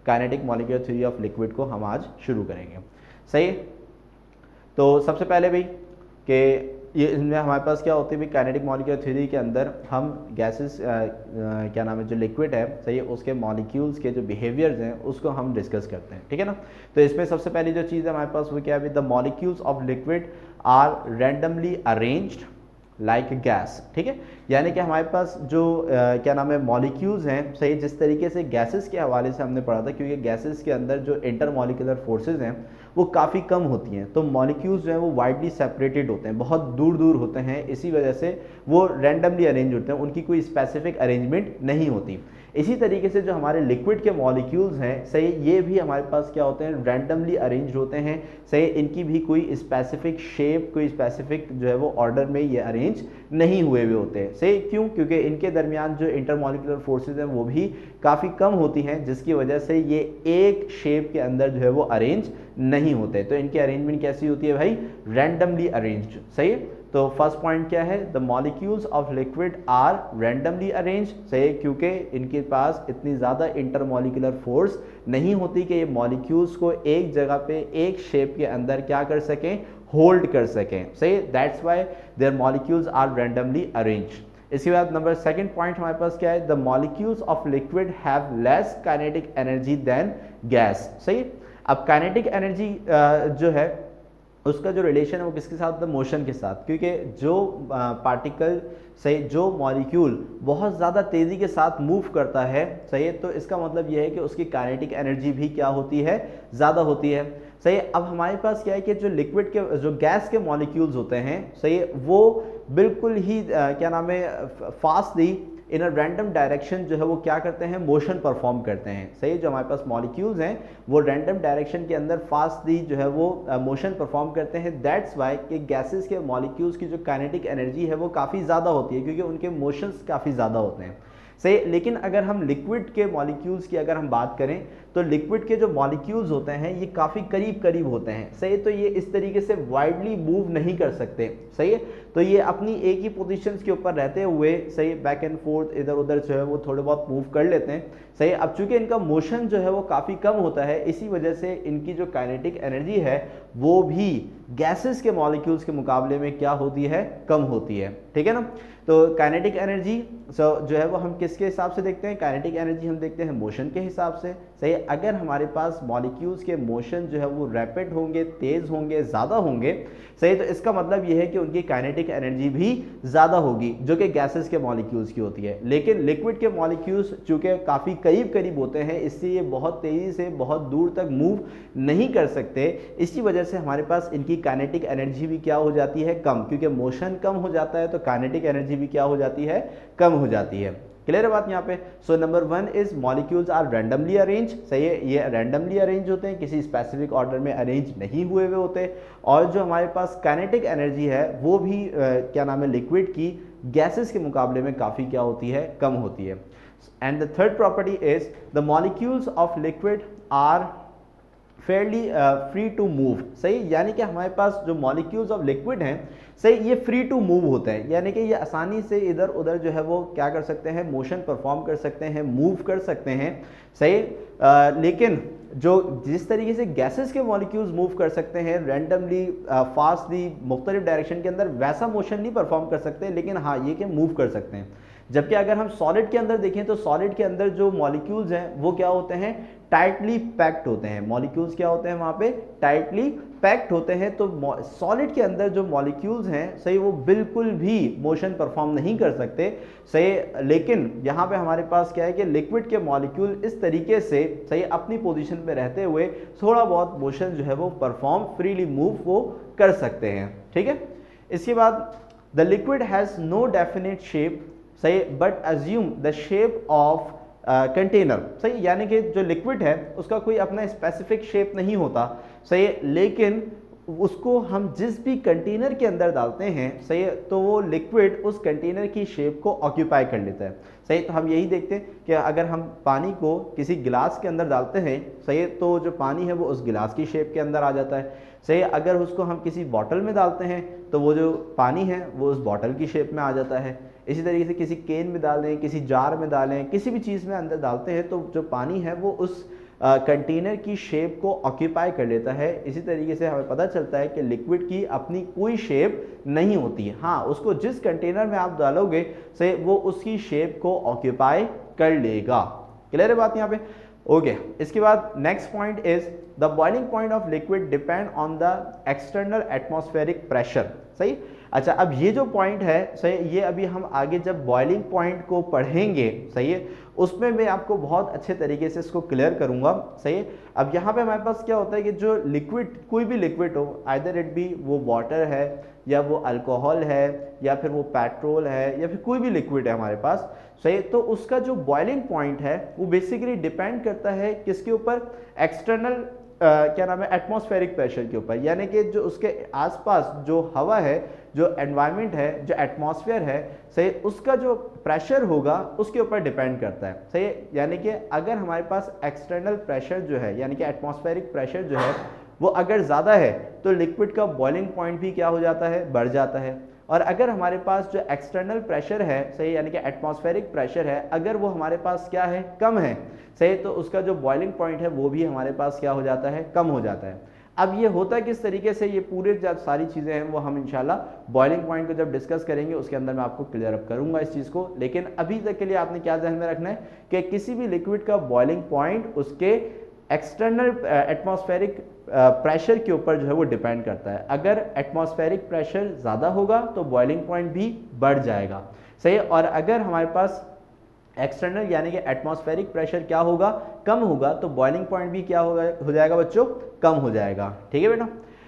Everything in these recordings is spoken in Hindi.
Kinetic molecular theory of liquid को हम आज शुरू करेंगे। सही, तो सबसे पहले भाई कि ये इसमें हमारे पास क्या होती है भाई, काइनेटिक मॉलिक्यूलर थ्योरी के अंदर हम गैसेस क्या नाम है जो लिक्विड है, सही है, उसके मॉलिक्यूल्स के जो बिहेवियर्स हैं उसको हम डिस्कस करते हैं, ठीक है ना। तो इसमें सबसे पहली जो चीज़ है हमारे पास वो क्या है, the molecules of liquid are randomly arranged like gas, ठीक है। यानी कि हमारे पास जो क्या नाम है मॉलिक्यूल्स हैं, सही, जिस तरीके से गैसेस के हवाले से हमने पढ़ा था, क्योंकि गैसेस के अंदर जो इंटरमॉलिक्यूलर फोर्सेज हैं वो काफ़ी कम होती हैं, तो मॉलिक्यूल्स जो हैं वो वाइडली सेपरेटेड होते हैं, बहुत दूर दूर होते हैं, इसी वजह से वो रैंडमली अरेंज होते हैं, उनकी कोई स्पेसिफिक अरेंजमेंट नहीं होती। इसी तरीके से जो हमारे लिक्विड के मॉलिक्यूल्स हैं, सही, ये भी हमारे पास क्या होते हैं, रैंडमली अरेंज होते हैं, सही, इनकी भी कोई स्पेसिफिक शेप, कोई स्पेसिफिक जो है वो ऑर्डर में ये अरेंज नहीं हुए हुए होते हैं। सही, क्यों? क्योंकि इनके दरमियान जो इंटरमॉलिक्यूलर फोर्सेज हैं वो भी काफ़ी कम होती हैं, जिसकी वजह से ये एक शेप के अंदर जो है वो अरेंज नहीं होते। तो इनकी अरेंजमेंट कैसी होती है भाई, रैंडमली अरेंज्ड। सही, तो फर्स्ट पॉइंट क्या है, the molecules of liquid are randomly arrange, सही, क्योंकि इनके पास इतनी ज़्यादा इंटरमॉलिक्यूलर फोर्स नहीं होती कि ये मॉलिक्यूल्स को एक जगह पे एक शेप के अंदर क्या कर सकें, होल्ड कर सकें। सही, that's why their molecules are randomly arrange. इसके बाद नंबर सेकंड पॉइंट हमारे पास क्या है, the molecules of liquid have less kinetic energy than gas. सही, अब काइनेटिक एनर्जी जो है उसका जो रिलेशन है वो किसके साथ, द मोशन के साथ, क्योंकि जो पार्टिकल, सही, जो मॉलिक्यूल बहुत ज़्यादा तेज़ी के साथ मूव करता है, सही, तो इसका मतलब यह है कि उसकी काइनेटिक एनर्जी भी क्या होती है, ज़्यादा होती है। सही, अब हमारे पास क्या है कि जो लिक्विड के, जो गैस के मॉलिक्यूल्स होते हैं, सही, वो बिल्कुल ही क्या नाम है fastly in a random direction जो है वो क्या करते हैं, मोशन परफॉर्म करते हैं। सही, जो हमारे पास मॉलिक्यूल्स हैं वो रैंडम डायरेक्शन के अंदर फास्टली जो है वो मोशन परफॉर्म करते हैं। दैट्स वाई कि गैसेस के मॉलिक्यूल्स की जो काइनेटिक एनर्जी है वो काफ़ी ज़्यादा होती है, क्योंकि उनके मोशंस काफ़ी ज़्यादा होते हैं। सही, लेकिन अगर हम लिक्विड के मॉलिक्यूल्स की अगर हम बात करें तो लिक्विड के जो मॉलिक्यूल्स होते हैं ये काफ़ी करीब करीब होते हैं। सही, तो ये इस तरीके से वाइडली मूव नहीं कर सकते। सही है, तो ये अपनी एक ही पोजीशंस के ऊपर रहते हुए, सही, बैक एंड फोर्थ इधर उधर जो है वो थोड़े बहुत मूव कर लेते हैं। सही, अब चूंकि इनका मोशन जो है वो काफ़ी कम होता है, इसी वजह से इनकी जो काइनेटिक एनर्जी है वो भी गैसेस के मॉलिक्यूल्स के मुकाबले में क्या होती है, कम होती है। ठीक है ना। तो काइनेटिक एनर्जी जो है वो हम किसके हिसाब से देखते हैं, काइनेटिक एनर्जी हम देखते हैं मोशन के हिसाब से। सही, अगर हमारे पास मॉलिक्यूल्स के मोशन जो है वो रैपिड होंगे, तेज होंगे, ज़्यादा होंगे, सही, तो इसका मतलब ये है कि उनकी काइनेटिक एनर्जी भी ज़्यादा होगी, जो कि गैसेस के मॉलिक्यूल्स की होती है। लेकिन लिक्विड के मॉलिक्यूल्स चूँकि काफ़ी करीब करीब होते हैं, इससे ये बहुत तेज़ी से बहुत दूर तक मूव नहीं कर सकते। इसी वजह से हमारे पास इनकी काइनेटिक एनर्जी भी क्या हो जाती है, कम, क्योंकि मोशन कम हो जाता है तो काइनेटिक एनर्जी भी क्या हो जाती है, कम हो जाती है। क्लियर है बात यहाँ पे। So number 1 is molecules are randomly arrange. सही है, ये रैंडमली अरेंज होते हैं, किसी स्पेसिफिक ऑर्डर में अरेंज नहीं हुए हुए होते। और जो हमारे पास काइनेटिक एनर्जी है वो भी क्या नाम है, लिक्विड की गैसेस के मुकाबले में काफ़ी क्या होती है, कम होती है। And the third property is the molecules of liquid are fairly free to move. सही, यानी कि हमारे पास जो मॉलिक्यूल्स ऑफ लिक्विड हैं, सही, ये फ्री टू मूव होते हैं, यानी कि ये आसानी से इधर उधर जो है वो क्या कर सकते हैं, मोशन परफॉर्म कर सकते हैं, मूव कर सकते हैं। सही, लेकिन जो जिस तरीके से गैसेस के मॉलिक्यूल्स मूव कर सकते हैं रैंडमली, फास्टली, मुख्तलिफ डायरेक्शन के अंदर, वैसा मोशन नहीं परफॉर्म कर सकते, लेकिन हाँ ये कि मूव कर सकते हैं। जबकि अगर हम सॉलिड के अंदर देखें तो सॉलिड के अंदर जो मॉलिक्यूल्स हैं वो क्या होते हैं, टाइटली पैक्ड होते हैं। मॉलिक्यूल्स क्या होते हैं वहाँ पे, टाइटली पैक्ड होते हैं। तो सॉलिड के अंदर जो मॉलिक्यूल्स हैं, सही, वो बिल्कुल भी मोशन परफॉर्म नहीं कर सकते। सही, लेकिन यहाँ पे हमारे पास क्या है कि लिक्विड के मॉलिक्यूल इस तरीके से, सही, अपनी पोजीशन पे रहते हुए थोड़ा बहुत मोशन जो है वो परफॉर्म, फ्रीली मूव वो कर सकते हैं। ठीक है। इसके बाद the liquid has no definite shape, सही, but assume the shape of container. सही, यानी कि जो लिक्विड है उसका कोई अपना स्पेसिफिक शेप नहीं होता। सही, लेकिन उसको हम जिस भी कंटेनर के अंदर डालते हैं, सही, तो वो लिक्विड उस कंटेनर की शेप को ऑक्यूपाई कर लेता है। सही, तो हम यही देखते हैं कि अगर हम पानी को किसी गिलास के अंदर डालते हैं, सही, तो जो पानी है वो उस गिलास की शेप के अंदर आ जाता है। सही, अगर उसको हम किसी बॉटल में डालते हैं तो वो जो पानी है वो उस बॉटल की शेप में आ जाता है। इसी तरीके से किसी केन में डालें, किसी जार में डालें, किसी भी चीज़ में अंदर डालते हैं तो जो पानी है वो उस कंटेनर की शेप को ऑक्यूपाई कर लेता है। इसी तरीके से हमें पता चलता है कि लिक्विड की अपनी कोई शेप नहीं होती है, हाँ उसको जिस कंटेनर में आप डालोगे से वो उसकी शेप को ऑक्यूपाई कर लेगा। क्लियर है बात यहाँ पे? ओके इसके बाद next point is the boiling point of liquid depend on the external atmospheric pressure. सही। अच्छा अब ये जो पॉइंट है सही, ये अभी हम आगे जब बॉइलिंग पॉइंट को पढ़ेंगे सही है, उसमें मैं आपको बहुत अच्छे तरीके से इसको क्लियर करूंगा। सही है। अब यहाँ पे हमारे पास क्या होता है कि जो लिक्विड, कोई भी लिक्विड हो, आइदर इट बी वो वाटर है या वो अल्कोहल है या फिर वो पेट्रोल है या फिर कोई भी लिक्विड है हमारे पास, सही, तो उसका जो बॉइलिंग पॉइंट है वो बेसिकली डिपेंड करता है किसके ऊपर? एक्सटर्नल क्या नाम है, एटमॉस्फेरिक प्रेशर के ऊपर। यानी कि जो उसके आसपास जो हवा है, जो एनवायरनमेंट है, जो एटमॉस्फेयर है, सही, उसका जो प्रेशर होगा उसके ऊपर डिपेंड करता है। सही। यानी कि अगर हमारे पास एक्सटर्नल प्रेशर जो है यानी कि एटमॉस्फेरिक प्रेशर जो है वो अगर ज़्यादा है तो लिक्विड का बॉइलिंग पॉइंट भी क्या हो जाता है? बढ़ जाता है। और अगर हमारे पास जो एक्सटर्नल प्रेशर है सही, यानी कि एटमॉस्फेरिक प्रेशर है, अगर वो हमारे पास क्या है? कम है, सही, तो उसका जो बॉइलिंग पॉइंट है वो भी हमारे पास क्या हो जाता है? कम हो जाता है। अब ये होता है किस तरीके से, ये पूरे जो सारी चीज़ें हैं वो हम इंशाल्लाह बॉइलिंग पॉइंट को जब डिस्कस करेंगे उसके अंदर मैं आपको क्लियर अप करूंगा इस चीज़ को। लेकिन अभी तक के लिए आपने क्या ध्यान में रखना है कि किसी भी लिक्विड का बॉइलिंग पॉइंट उसके एक्सटर्नल एटमॉस्फेरिक प्रेशर के ऊपर जो है वो डिपेंड करता है। अगर एटमॉस्फेरिक प्रेशर ज़्यादा होगा तो बॉइलिंग पॉइंट भी बढ़ जाएगा। सही। और अगर हमारे पास एक्सटर्नल यानी कि एटमॉस्फेरिक प्रेशर क्या होगा? कम होगा, तो बॉइलिंग पॉइंट भी क्या होगा हो जाएगा बच्चों? कम हो जाएगा। ठीक है बेटा।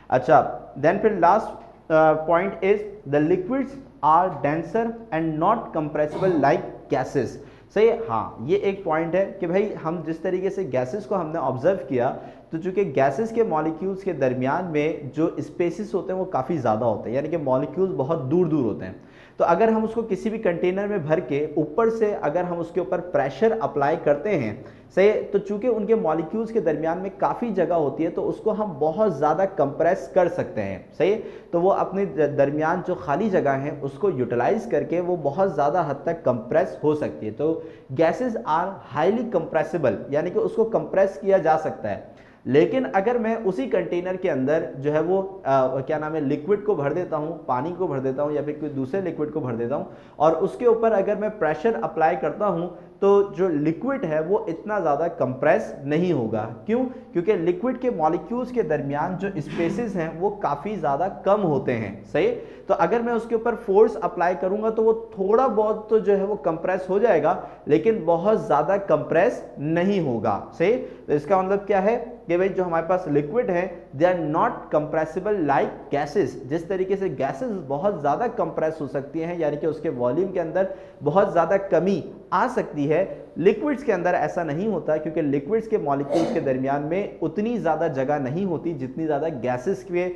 अच्छा देन फिर last point is the liquids are denser and not compressible like gases. सही है। हाँ ये एक पॉइंट है कि भाई हम जिस तरीके से गैसेस को हमने ऑब्जर्व किया, तो चूंकि गैसेस के मॉलिक्यूल्स के दरमियान में जो स्पेसेस होते हैं वो काफ़ी ज़्यादा होते हैं, यानी कि मॉलिक्यूल्स बहुत दूर दूर होते हैं। तो अगर हम उसको किसी भी कंटेनर में भर के ऊपर से अगर हम उसके ऊपर प्रेशर अप्लाई करते हैं, सही, तो चूंकि उनके मॉलिक्यूल्स के दरमियान में काफ़ी जगह होती है तो उसको हम बहुत ज़्यादा कंप्रेस कर सकते हैं। सही। तो वो अपने दरमियान जो खाली जगह है उसको यूटिलाइज करके वो बहुत ज़्यादा हद तक कंप्रेस हो सकती है। तो गैसेस आर हाईली कंप्रेसिबल, यानी कि उसको कंप्रेस किया जा सकता है। लेकिन अगर मैं उसी कंटेनर के अंदर जो है वो क्या नाम है, लिक्विड को भर देता हूँ, पानी को भर देता हूँ या फिर कोई दूसरे लिक्विड को भर देता हूँ और उसके ऊपर अगर मैं प्रेशर अप्लाई करता हूँ, तो जो लिक्विड है वो इतना ज़्यादा कंप्रेस नहीं होगा। क्यों? क्योंकि लिक्विड के मॉलिक्यूल्स के दरमियान जो स्पेसेस हैं वो काफ़ी ज़्यादा कम होते हैं। सही। तो अगर मैं उसके ऊपर फोर्स अप्लाई करूंगा तो वो थोड़ा बहुत तो जो है वो कंप्रेस हो जाएगा, लेकिन बहुत ज़्यादा कंप्रेस नहीं होगा। सही। तो इसका मतलब क्या है कि भाई जो हमारे पास लिक्विड है they are not compressible like gases. जिस तरीके से गैसेस बहुत ज़्यादा कंप्रेस हो सकती हैं, यानी कि उसके वॉल्यूम के अंदर बहुत ज़्यादा कमी आ सकती है, लिक्विड्स के अंदर ऐसा नहीं होता, क्योंकि लिक्विड्स के मॉलिक्यूल्स के दरमियान में उतनी ज़्यादा जगह नहीं होती जितनी ज़्यादा गैसेस के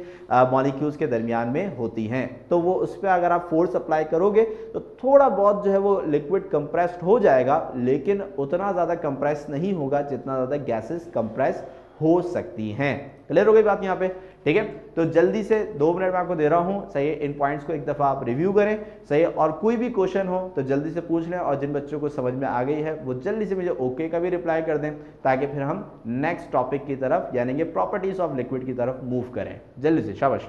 मॉलिक्यूल्स के दरमियान में होती हैं। तो वो उस पर अगर आप फोर्स अप्लाई करोगे तो थोड़ा बहुत जो है वो लिक्विड कंप्रेस्ड हो जाएगा, लेकिन उतना ज़्यादा कंप्रेस नहीं होगा जितना ज़्यादा गैसेस कंप्रेस हो सकती हैं। क्लियर हो गई बात यहाँ पे? ठीक है। तो जल्दी से 2 मिनट में आपको दे रहा हूँ, सही है, इन पॉइंट्स को एक दफ़ा आप रिव्यू करें, सही है, और कोई भी क्वेश्चन हो तो जल्दी से पूछ लें, और जिन बच्चों को समझ में आ गई है वो जल्दी से मुझे ओके का भी रिप्लाई कर दें, ताकि फिर हम नेक्स्ट टॉपिक की तरफ यानी कि प्रॉपर्टीज ऑफ लिक्विड की तरफ मूव करें। जल्दी से, शाबाश।